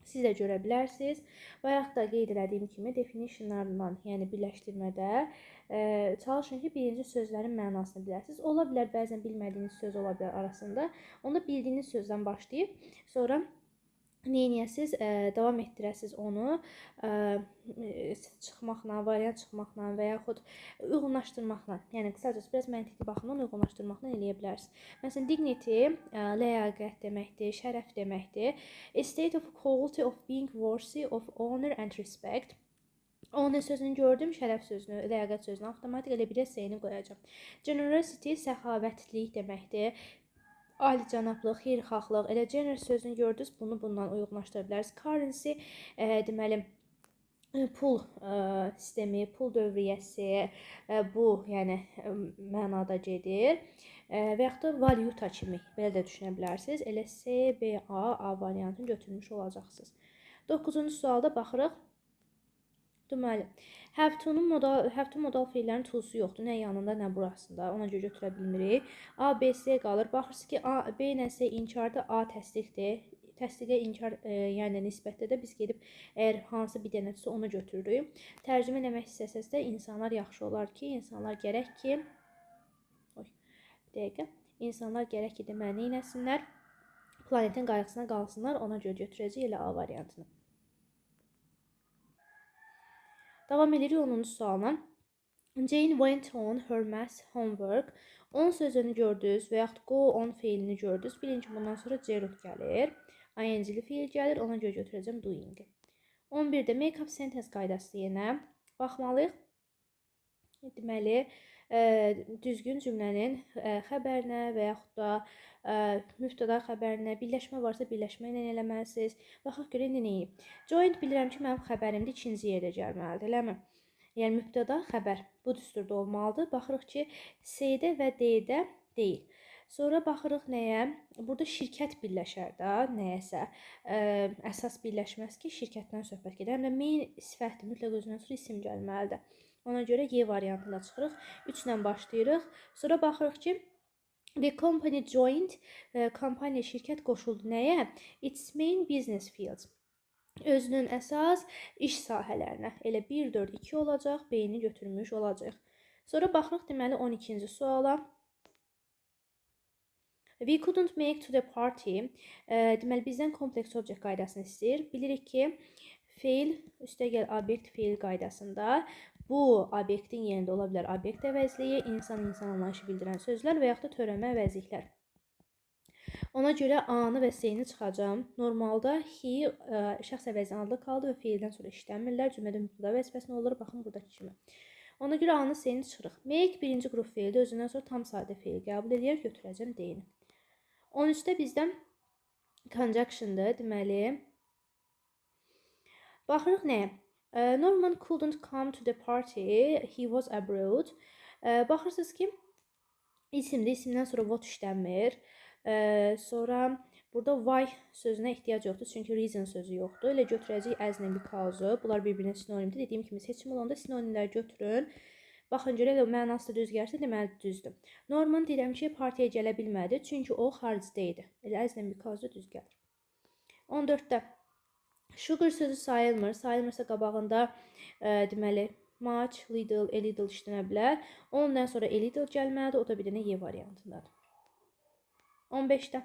siz də görə bilərsiniz. Bayaq da qeyd etdiyim kimi definitionlarla, yəni birləşdirmədə çalışın ki, birinci sözlərin mənasını biləsiniz. Ola bilər, bəzən bilmədiyiniz söz ola bilər arasında. Onda bildiyiniz sözdən başlayıb, sonra neyiniyəsiz, davam etdirəsiz onu çıxmaqla, variant çıxmaqla və yaxud uyğunlaşdırmaqla, yəni qısacası biraz məntiqli baxımdan uyğunlaşdırmaqla eləyə bilərsiniz. Məsələn, dignity ləyaqət deməkdir, şərəf deməkdir. A state of quality of being worthy of honor and respect. Honor sözünü gördüm, şərəf sözünü, ləyaqət sözünü avtomatik elə birə C-ni qoyacağam. Generosity səxavətlilik deməkdir. Alicənablıq, xeyirxahlıq, elə generous sözünü gördünüz, bunu bundan uyğunlaşdıra bilərsiniz. Currency, deməli, pul sistemi, pul dövriyyəsi, bu, yəni, mənada gedir. Və yaxud da valyuta kimi, belə də düşünə bilərsiniz. Elə C, B, A variantını götürmüş olacaqsınız. 9-cu sualda baxırıq. Deməli, have to modal feillərin to'su yoxdur. Nə yanında, nə burasında. Ona görə götürə bilmirik. A, B, C qalır. Baxırsınız ki, B ilə C inkardır, A təsdiqdir. Təsdiqə inkar, yəni nisbətdə də biz gedib, əgər hansı bir dənədirsə onu götürürük. Tərcümə eləmək istəsəz də insanlar yaxşı olar ki, insanlar gərək ki, insanlar gərək ki, deməli, neynəsinlər? Planetin qayğısına qalsınlar, ona görə götürəcək elə A variantını. Davam edirik 10-cu sualına. Jane went on her math homework. On sözünü gördünüz və yaxud go on feilini gördünüz. Bilin ki, bundan sonra gerund gəlir. ing-li feil gəlir, ona görə götürəcəm doing. 11-də make-up sentence qaydası yenə baxmalıyıq. Deməli, düzgün cümlənin xəbərinə və yaxud da mübtəda xəbərinə, birləşmə varsa birləşmə ilə eləməlisiniz. Baxaq görə indi neyib? Joint bilirəm ki, mənim xəbərimdə ikinci yerdə gəlməlidir, eləmi? Yəni, mübtəda xəbər bu düsturda olmalıdır. Baxırıq ki, C-də və D-də deyil. Sonra baxırıq nəyə? Burada şirkət birləşər də nəyəsə. Əsas birləşməz ki, şirkətdən söhbət gedir. Həm də main sifətdir, mütləq özündən sonra isim gəlməlidir. Ona görə Y variantına çıxırıq. 3 ilə başlayırıq. Sonra baxırıq ki, the company joined, kompaniya, şirkət qoşuldu nəyə? Its main business fields. Özünün əsas iş sahələrinə. Elə 1, 4, 2 olacaq, B-ni götürmüş olacaq. Sonra baxırıq deməli 12-ci suala. We couldn't make to the party. Deməli bizdən kompleks object qaydasını istəyir. Bilirik ki, feil üstəgəl obyekt feil qaydasında bu obyektin yerində ola bilər obyekt əvəzliyi, insan anlayışı bildirən sözlər və yaxud da törəmə əvəzliklər. Ona görə A-nı və S-ni çıxacağam. Normalda he şəxs əvəzi adlı qaldı və feildən sonra işləmirlər. Cümlədə mübtəda vəzifəsində olur. Baxın buradakı kimi. Ona görə A-nı, S-ni çıxırıq. Make birinci qrup feildir. Özündən sonra tam sadə feil qəbul edir. Götürəcəm D-ni. 13-də bizdən conjunction'dır. Deməli, baxırıq nəyə? Norman couldn't come to the party. He was abroad. Baxırsınız ki, isimdir. İsimdən sonra what işlənmir. Sonra burada why sözünə ehtiyac yoxdur. Çünki reason sözü yoxdur. Elə götürəcək as and because-u. Bunlar bir-birinə sinonimdir. Dediyim kimi seçim olanda sinonimlər götürün. Baxın, görə elə mənası da düz gəlsə, deməli düzdür. Norman deyirəm ki, partiyaya gələ bilmədi. Çünki o xaricdə idi. Elə as and because-u düz gəlir. 14-də sugar sözü sayılmır. Sayılmırsa qabağında deməli much, little, a little işlənə bilər. Ondan sonra a little gəlməlidir. O da bir dənə Y variantındadır. 15-də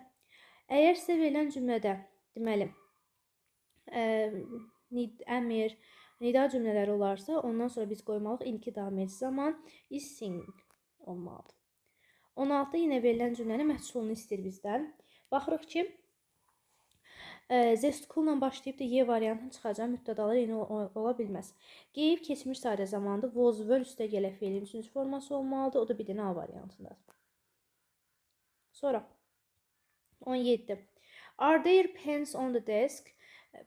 əgər sizə verilən cümlədə deməli əmr, nida cümlələri olarsa, ondan sonra biz qoymalıyıq indiki daim edici zaman is singing olmalıdır. 16 yenə verilən cümlənin məhsulunu istəyir bizdən. Baxırıq ki, the school-la başlayıb da Y variantını çıxacaq, mübtədalar yenə ola bilməz. Qeyb keçmiş sadə zamandır. Was were üstə gələ feilin üçüncü forması olmalıdır. O da bir dənə A variantındadır. Sonra 17. Are there pens on the desk?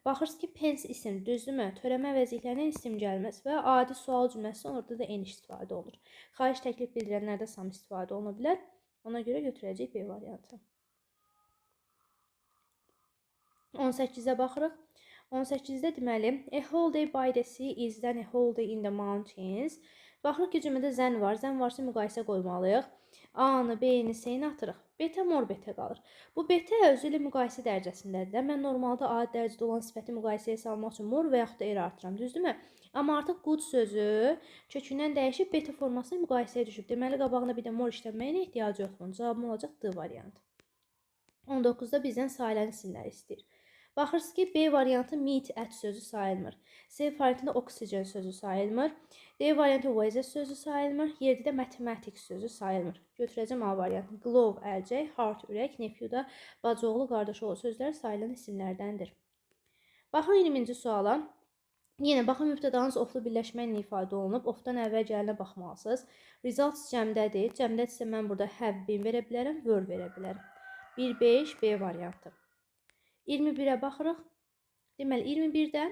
Baxırsınız ki, pens isim, düzdürmü? Törəmə əvəzliklərindən isim gəlməz və adi sual cümləsi orada da eniş istifadə olunur. Xahiş təklif bildirənlərdə sam istifadə oluna bilər. Ona görə götürəcək B variantı. 18-də baxırıq. 18-də deməli, a holiday by the sea is then a holiday in the mountains. Baxırıq ki, cümlədə zən var. Zən varsa müqayisə qoymalıyıq. A-nı, B-ni, S-ni atırıq. Beta mor beta qalır. Bu beta özü ilə müqayisə dərəcəsindədir. Mən normalda adi dərəcədə olan sifəti müqayisəyə salmaq üçün mor və yaxud da R artıram, düzdürmü? Amma artıq good sözü kökündən dəyişib beta formasına müqayisəyə düşüb. Deməli, qabağında bir də mor işlənməyinə ehtiyacı yoxdur. Cavabım olacaq D variantı. 19-da bizdən sayılan isimləri istəyir. Baxırsınız ki, B variantı meat, ət sözü sayılmır. C variantında oxygen sözü sayılmır. D variantı weather sözü sayılmır. Yerdə də mathematics sözü sayılmır. Götürəcəm A variantını. Glove, əlcək, heart, ürək, nephew da bacıoğlu, qardaşoğlu sözlər sayılan isimlərdəndir. Baxın 20-ci suala. Yenə baxın, mübtədanız oflu birləşməklə ifadə olunub. Ofdan əvvəl gəlinə baxmalısınız. Results cəmdədir. Cəmdədirsə mən burada have been verə bilərəm, were verə bilərəm. 1-5 B variantı. 21-ə baxırıq. Deməli, 21-də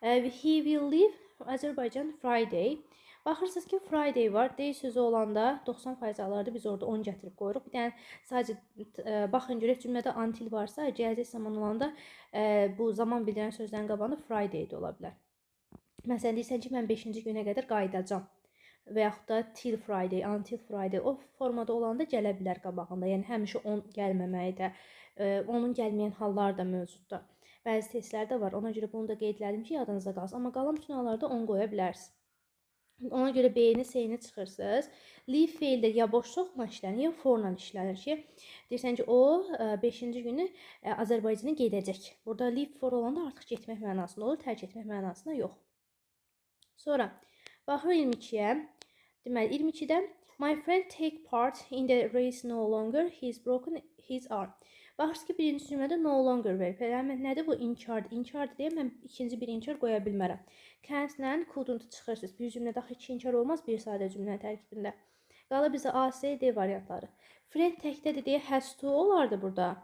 he will leave Azərbaycan Friday. Baxırsınız ki, Friday var. Day sözü olanda 90% alırdı. Biz orada 10 gətirib qoyuruq. Bir dənə sadəcə baxın görək cümlədə until varsa, gələcək zaman olanda bu zaman bildirən sözlərin qabağında Friday də ola bilər. Məsələn, deyirsən ki, mən 5-ci günə qədər qayıdacam. Və yaxud da till Friday, until Friday. O formada olanda gələ bilər qabağında. Yəni, həmişə 10 gəlməməyi də, onun gəlməyən hallar da mövcuddur. Bəzi testlərdə var. Ona görə bunu da qeydlədim ki, yadınızda qalsın. Amma qalan bütün hallarda 10 qoya bilərsiniz. Ona görə B-ni, S-ni çıxırsınız. Leave feildə ya boşluqla işlənir, ya forla işlənir ki, deyirsən ki, o 5-ci günü Azərbaycana gedəcək. Burada leave for olanda artıq getmək mənasında olur, tərk etmək mənasında yox. Sonra, baxır 22-yə. Deməli, 22-də my friend take part in the race no longer, he's broken his arm. Baxırsınız ki, birinci cümlədə no longer verib. Nədir bu? İnkardır. İnkardır deyə mən ikinci bir inkar qoya bilmərəm. Can't-lə couldn't çıxırsınız. Bir cümlədə axı 2 inkar olmaz bir sadə cümlə tərkibində. Qalır bizə A, C, D variantları. Friend təkdədir deyə has to olardı burada.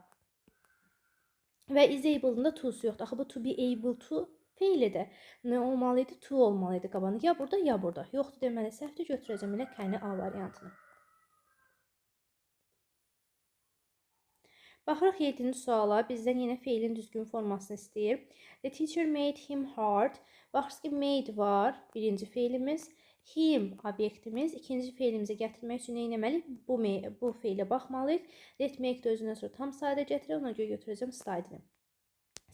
Və is able-ında to'su yoxdur. Axı bu to be able to feilidir. Nə olmalıydı? To olmalıydı qabağında. Ya burada, ya burada. Yoxdur deməli səhvdir. Götürəcəm elə K-ni A variantını. Baxırıq 7-ci suala. Bizdən yenə feilin düzgün formasını istəyir. The teacher made him hard. Baxırıq ki, made var. Birinci feilimiz. Him obyektimiz. İkinci feilimizi gətirmək üçün nə etməliyik? Bu feilə baxmalıyıq. Let make də özündən sonra tam sayda gətirir. Ona görə götürəcəm slide-ını.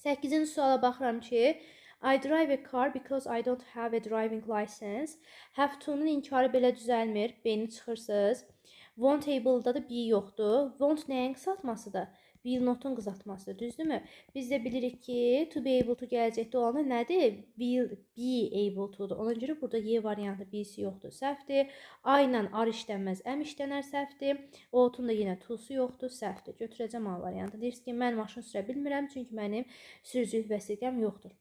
8-ci suala baxıram ki, I drive a car because I don't have a driving license. Have to-nun inkarı belə düzəlmir. B-ni çıxırsınız. Want able-da da be yoxdur. Want nəyin qısaltmasıdır? Will not-un qısaltmasıdır, düzdürmü? Biz də bilirik ki, to be able to gələcəkdə olanı nədir? Will be able to-dur. Ona görə burada Y variantı B-si yoxdur, səhvdir. I ilə ar işlənməz, əm işlənər, səhvdir. O-tun da yenə to-su yoxdur, səhvdir. Götürəcəm A variantı. Deyirsiniz ki, mən maşın sürə bilmirəm, çünki mənim sürücülük vəsiqəm yoxdur.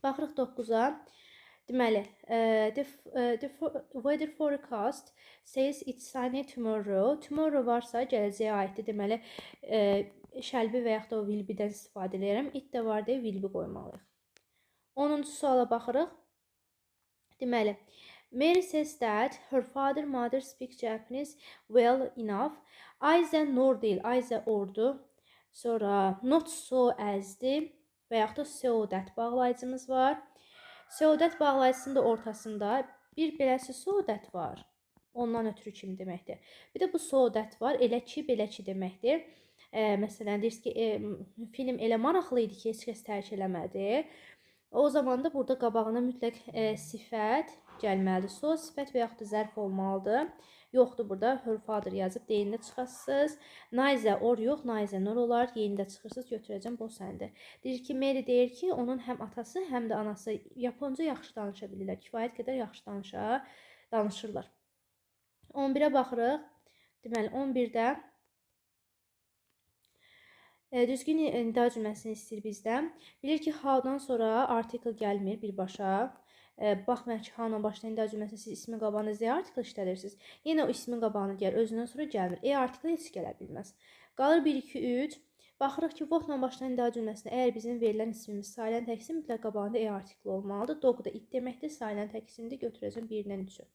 Baxırıq 9-a. Deməli, the weather forecast says it's sunny tomorrow. Tomorrow varsa gələcəyə aiddir. Deməli, shall be və yaxud da o will be-dən istifadə edirəm. It də var deyə will be qoymalıyıq. 10-cu suala baxırıq. Deməli, Mary says that her mother speaks Japanese well enough. Ayzə nor deyil, Ayzə ordu. Sonra not so as-dir və yaxud da so that bağlayıcımız var. So that bağlayıcısının da ortasında bir beləsi so that var. Ondan ötürü kimi deməkdir. Bir də bu so that var. Elə ki, belə ki deməkdir. Məsələn, deyirsiniz ki, film elə maraqlı idi ki, heç kəs tərk eləmədi. O zaman da burada qabağına mütləq sifət gəlməlidir. So, sifət və yaxud da zərf olmalıdır. Yoxdur burada. Her father yazıb deyində çıxasınız. Nayzə or yox, nayzə nor olar. Yenində çıxırsınız, götürəcəm, bu səndə. Deyir ki, Mary deyir ki, onun həm atası, həm də anası Yaponca yaxşı danışa bilirlər. Kifayət qədər yaxşı danışırlar. 11-ə baxırıq. Deməli, 11-də düzgün nida cümləsini istəyir bizdən. Bilir ki, how-dan sonra artikel gəlmir birbaşa. Baxmayaq ki, how-la başlayan nida cümləsini siz ismin qabağına Z artikel işlədirsiniz. Yenə o ismin qabağına gəlir, özündən sonra gəlmir. Artikel heç gələ bilməz. Qalır 1, 2, 3. Baxırıq ki, what-la başlayan nida cümləsində əgər bizim verilən ismimiz silent təksim, mütləq qabağında artikel olmalıdır. Dog da it deməkdir, silent təksimdir. Götürəcəm 1-dən 3-ü.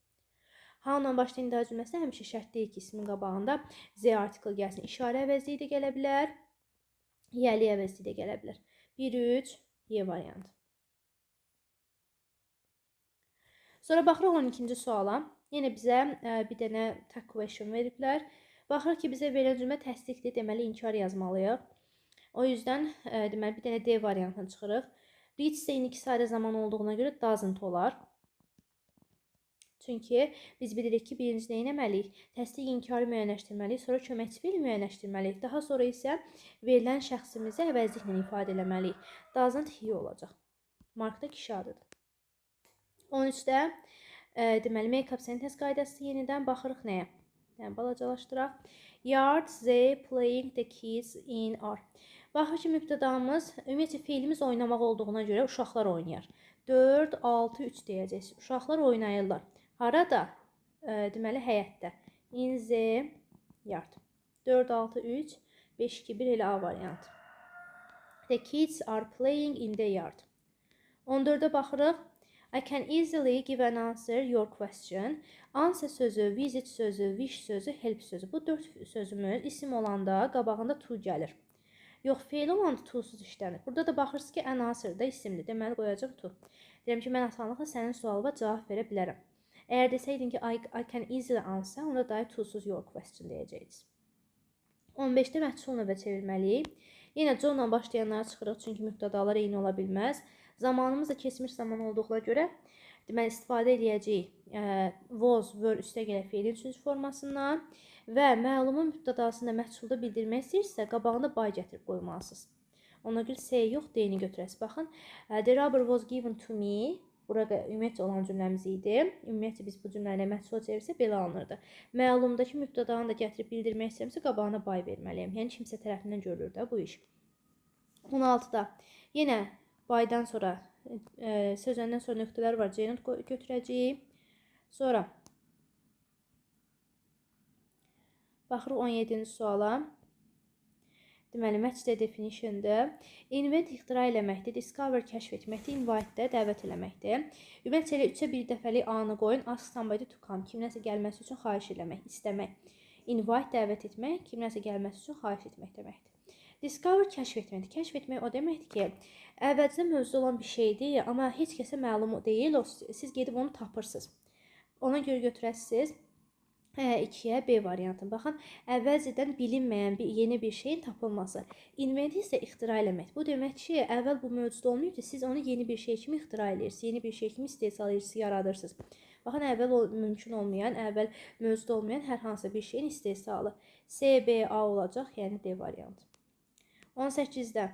How-la başlayan nida cümləsində həmişə şərt deyil ki, ismin qabağında Z artikel gəlsin. İşarə əvəzliyi də gələ bilər. Yəli əvəzliyi də gələ bilər. 1, 3, Y variantı. Sonra baxırıq 12-ci suala. Yenə bizə bir dənə tag question veriblər. Baxırıq ki, bizə verilən cümlə təsdiqdir, deməli inkar yazmalıyıq. O yüzdən deməli bir dənə D variantını çıxırıq. Reach isə indiki sayda zaman olduğuna görə doesn't olar. Çünki biz bilirik ki, birinci nə etməliyik? Təsdiq inkarı müəyyənləşdirməliyik, sonra köməkçi feili müəyyənləşdirməliyik. Daha sonra isə verilən şəxsimizi əvəzliklə ifadə etməliyik. Doesn't he olacaq. Markda kişi adıdır. 13-də deməli make-up sentence qaydası yenidən baxırıq nəyə? Yəni balacalaşdıraq. Yard they playing the kids in are. Baxır ki, mübtədamız ümumiyyətlə feilimiz oynamaq olduğuna görə uşaqlar oynayır. 4, 6, 3 deyəcəksiniz. Uşaqlar oynayırlar. Harada? Deməli həyətdə. In the yard. 4, 6, 3, 5, 2, 1 elə A variantı. The kids are playing in the yard. 14-də baxırıq. I can easily give an answer your question. Answer sözü, visit sözü, wish sözü, help sözü. Bu 4 sözümüz isim olanda qabağında to gəlir. Yox, feil olanda to-suz işlənir. Burada da baxırsınız ki, an answer da isimdir. Deməli qoyacaq to. Deyirəm ki, mən asanlıqla sənin sualıma cavab verə bilərəm. Əgər desəydin ki, I can easily answer, onda da to-suz your question deyəcəksiniz. 15-də məhsul növbə çevirməliyik. Yenə John-la başlayanlara çıxırıq, çünki mübtədalar eyni ola bilməz. Zamanımız da keçmiş zaman olduğuna görə deməli istifadə edəcəyik was, were üstə gələ feilin 3-cü formasından və məlumun mübtədasında məhsulda bildirmək istəyirsə qabağında by gətirib qoymalısınız. Ona görə say yox, D-ni götürəsiz. Baxın, the rubber was given to me. Burada ümumiyyətcə olan cümləmiz idi. Ümumiyyətcə biz bu cümləni məhsul çevirsə belə alınırdı. Məlumdakı mübtədanı da gətirib bildirmək istəyirsə qabağına by verməliyəm. Yəni kimsə tərəfindən görülür də bu iş. 16-da yenə by'dan sonra sözündən sonra nöqtələr var. C-ni götürəcəyik. Sonra baxırıq 17-ci suala. Deməli, match the definition-də. Invent ixtira eləməkdir. Discover kəşf etməkdir. Invite də dəvət eləməkdir. Ümumiyyətlə 3-ə bir dəfəlik A-nı qoyun. Ask somebody to come. Kimləsə gəlməsi üçün xahiş eləmək, istəmək. Invite dəvət etmək, kimlərsə gəlməsi üçün xahiş etmək deməkdir. Discover kəşf etməkdir. Kəşf etmək o deməkdir ki, əvvəlcədən mövcud olan bir şeydir, amma heç kəsə məlum deyil, siz gedib onu tapırsınız. Ona görə götürəsiniz 2-yə B variantı. Baxın, əvvəlcədən bilinməyən yeni bir şeyin tapılması. Invent isə ixtira eləmək. Bu demək ki, əvvəl bu mövcud olmayıbdır, siz onu yeni bir şey kimi ixtira edirsiniz, yeni bir şey kimi istehsal edirsiniz, yaradırsınız. Baxın, əvvəl mümkün olmayan, əvvəl mövcud olmayan hər hansı bir şeyin istehsalı. C, B, A olacaq, yəni D variantı. 18-də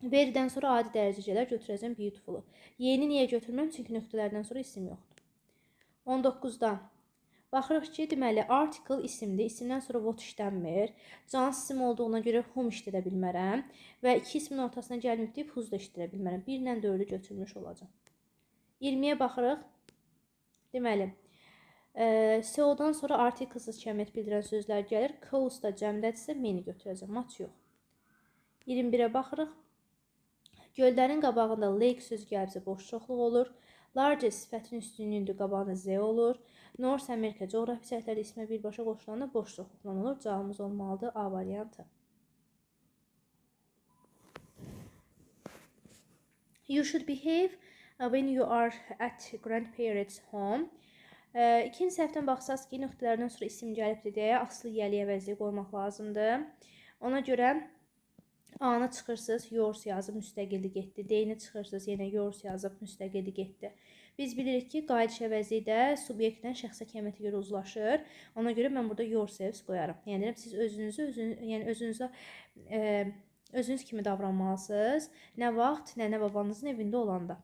veridən sonra adi dərəcələr götürəcəm beautiful-u. Yeni niyə götürməm? Çünki nöqtələrdən sonra isim yoxdur. 19-da baxırıq ki, deməli, article isimdir. İsimdən sonra what işlənmir. Cansız isim olduğuna görə whom işlədə bilmərəm. Və 2 ismin ortasına gəlməyib deyib whose da işlədə bilmərəm. 1 ilə 4-ü götürmüş olacaq. 20-yə baxırıq. Deməli, SEO-dan sonra articlesız kəmiyyət bildirən sözlər gəlir. Cause da cəmdədirsə meni götürəcəm. Mat yox. 21-ə baxırıq. Göllərin qabağında lake sözü gəlibsə boş çoxluq olur. Largest sifətin üstünlüyündür, qabağında Z olur. North America coğrafi səhətləri ismə birbaşa qoşulanda boş çoxluqla olur. Cavabımız olmalıdır A variantı. You should behave when you are at grandparents' home. İkinci səhvdən baxsaq ki, nöqtələrdən sonra isim gəlibdir deyə aslı yəli əvəzli qoymaq lazımdır. Ona görə A-nı çıxırsınız, yours yazıb müstəqilli getdi. D-ni çıxırsınız, yenə yours yazıb müstəqilli getdi. Biz bilirik ki, qayıdış əvəzi də subyektdən şəxsə kəmiyyətə görə uzlaşır. Ona görə mən burada yourselves qoyarım. Yəni siz özünüz kimi davranmalısınız. Nə vaxt, nənə babanızın evində olanda.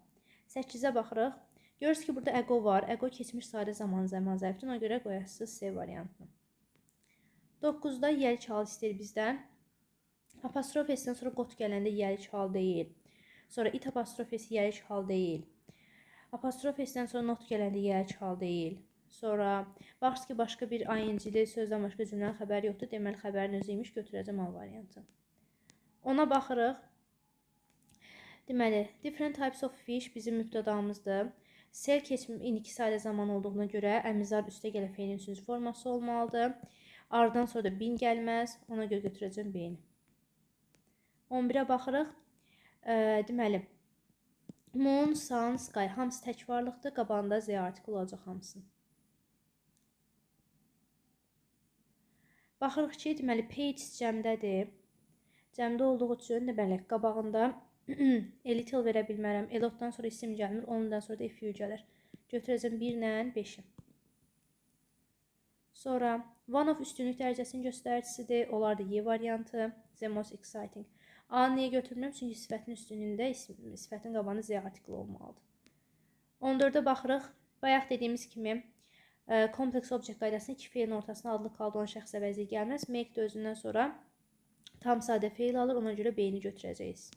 8-ə baxırıq. Görürsünüz ki, burada ego var. Ego keçmiş sadə zaman zərfidir. Ona görə qoyarsınız C variantını. 9-da yəlik hal istəyir bizdən. Apostrofesindən sonra qot gələndə yəlik hal deyil. Sonra it apostrofesi yəlik hal deyil. Apostrofesindən sonra not gələndə yəlik hal deyil. Sonra baxsınız ki, başqa bir ing-li sözdən başqa cümlənin xəbəri yoxdur. Deməli, xəbərin özüymiş, götürəcəm A variantı. Ona baxırıq. Deməli, different types of fish bizim mübtədamızdır. Sel keçimi indiki sadə zaman olduğuna görə əmizar üstə gələ feilin üçüncü forması olmalıdır. Ardından sonra da bin gəlməz. Ona görə götürəcəm B-ni. 11-ə baxırıq. Deməli, moon, sun, sky hamısı tək varlıqdır. Qabağında Z artikl olacaq hamısının. Baxırıq ki, deməli, page cəmdədir. Cəmdə olduğu üçün deməli, qabağında a little verə bilmərəm. Elotdan sonra isim gəlmir. Ondan sonra da few gəlir. Götürəcəm 1 ilə 5-i. Sonra one of üstünlük dərəcəsinin göstəricisidir. Onlar da Y variantı. The most exciting. A-nı niyə götürmürəm? Çünki sifətin üstünlüyündə sifətin qabağında Z artikli olmalıdır. 14-də baxırıq. Bayaq dediyimiz kimi kompleks object qaydasında 2 feilin ortasına adlı qaldı olan şəxs əvəzi gəlməz. Make də özündən sonra tam sadə feil alır. Ona görə B-ni götürəcəyiz.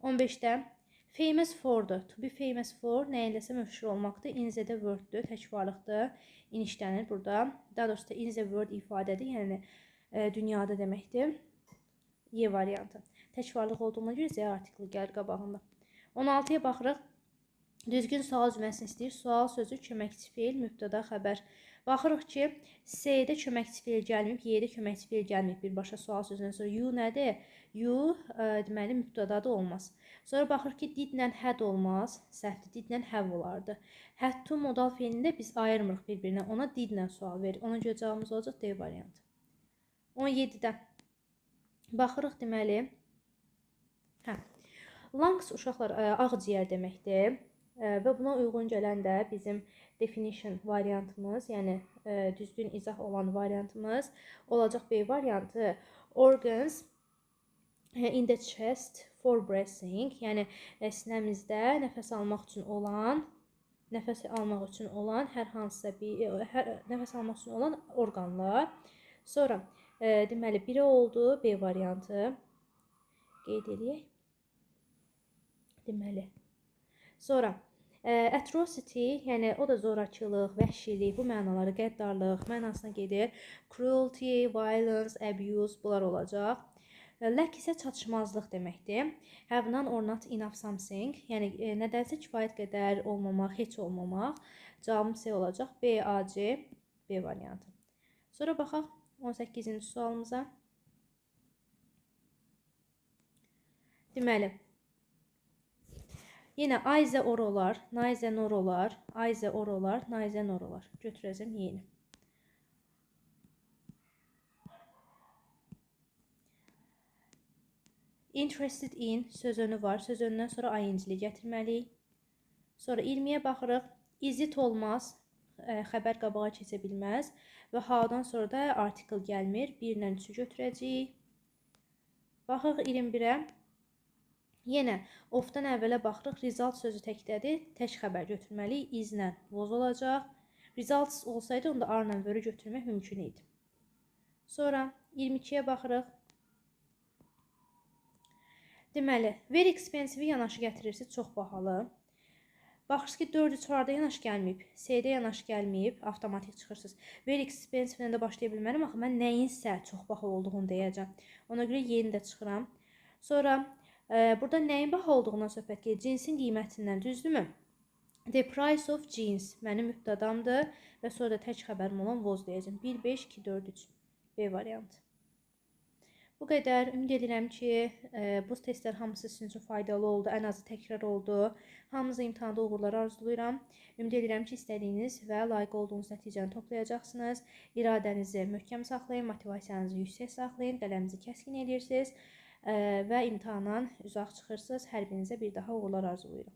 15-də famous for'dur. To be famous for nəyindəsə məşhur olmaqdır. In the word'dur. Tək varlıqdır. In işlənir burada. Daha doğrusu da in the word ifadədir. Yəni dünyada deməkdir. Y variantı. Tək varlıq olduğuna görə Z artikli gəlir qabağında. 16-ya baxırıq. Düzgün sual cümləsini istəyir. Sual sözü köməkçi feil, mübtəda xəbər. Baxırıq ki, C-də köməkçi feil gəlməyib, Y-də köməkçi feil gəlməyib. Birbaşa sual sözündən sonra you nədir? You deməli mübtədada olmaz. Sonra baxırıq ki, did-lə had olmaz. Səhvdir, did-lə have olardı. Had to modal feilində biz ayırmırıq bir-birinə. Ona did-lə sual verir. Ona görə cavabımız olacaq D variantı. 17-də baxırıq deməli. Lungs uşaqlar ağciyər deməkdir. Və buna uyğun gələn də bizim definition variantımız, yəni düzgün izah olan variantımız olacaq B variantı. Organs in the chest for breathing, yəni sinəmizdə nəfəs almaq üçün olan hər hansısa bir nəfəs almaq üçün olan orqanlar. Sonra deməli biri oldu B variantı. Qeyd edək. Deməli. Sonra atrocity, yəni o da zorakılıq, vəhşilik, bu mənaları qəddarlıq mənasına gedir. Cruelty, violence, abuse bunlar olacaq. Lack isə çatışmazlıq deməkdir. Have none or not enough something, yəni nədənsə kifayət qədər olmamaq, heç olmamaq. Cavabım C olacaq. B, A, C, B variantı. Sonra baxaq 18-ci sualımıza. Deməli, yenə Ayzə orolar, Nayzə norolar, Ayzə orolar, Nayzə norolar. Götürəcəm yeni. Interested in sözünü var. Sözündən sonra ing-li gətirməliyik. Sonra 20-yə baxırıq. Is it olmaz. Xəbər qabağa keçə bilməz. Və how-dan sonra da article gəlmir. 1-lə 3-ü götürəcəyik. Baxırıq 21-ə. Yenə of-dan əvvələ baxırıq. Result sözü təkdədir. Tək xəbər götürməliyik. Is-lə was olacaq. Results olsaydı, onda are-lə were götürmək mümkün idi. Sonra 22-yə baxırıq. Deməli, very expensive yanaşı gətirirsiniz, çox bahalı. Baxırsınız ki, 4 çıxarda yanaşı gəlməyib, C-də yanaşı gəlməyib, avtomatik çıxırsınız. Very expensive ilə də başlaya bilmərəm, axı mən nəyinsə çox baha olduğunu deyəcəm. Ona görə yeni də çıxıram. Sonra burada nəyin baha olduğundan söhbət gedir? Cinsin qiymətindən, düzdürmü? The price of jeans mənim mübtədamdır və sonra da tək xəbərim olan was deyəcəm. 1, 5, 2, 4, 3. B variantı. Bu qədər. Ümid edirəm ki, bu testlər hamısı sizin üçün faydalı oldu. Ən azı təkrar oldu. Hamınıza imtahanda uğurlar arzulayıram. Ümid edirəm ki, istədiyiniz və layiq olduğunuz nəticəni toplayacaqsınız. İradənizi möhkəm saxlayın, motivasiyanızı yüksək saxlayın, qələminizi kəskin edirsiniz və imtahandan uzaq çıxırsınız. Hər birinizə bir daha uğurlar arzulayıram.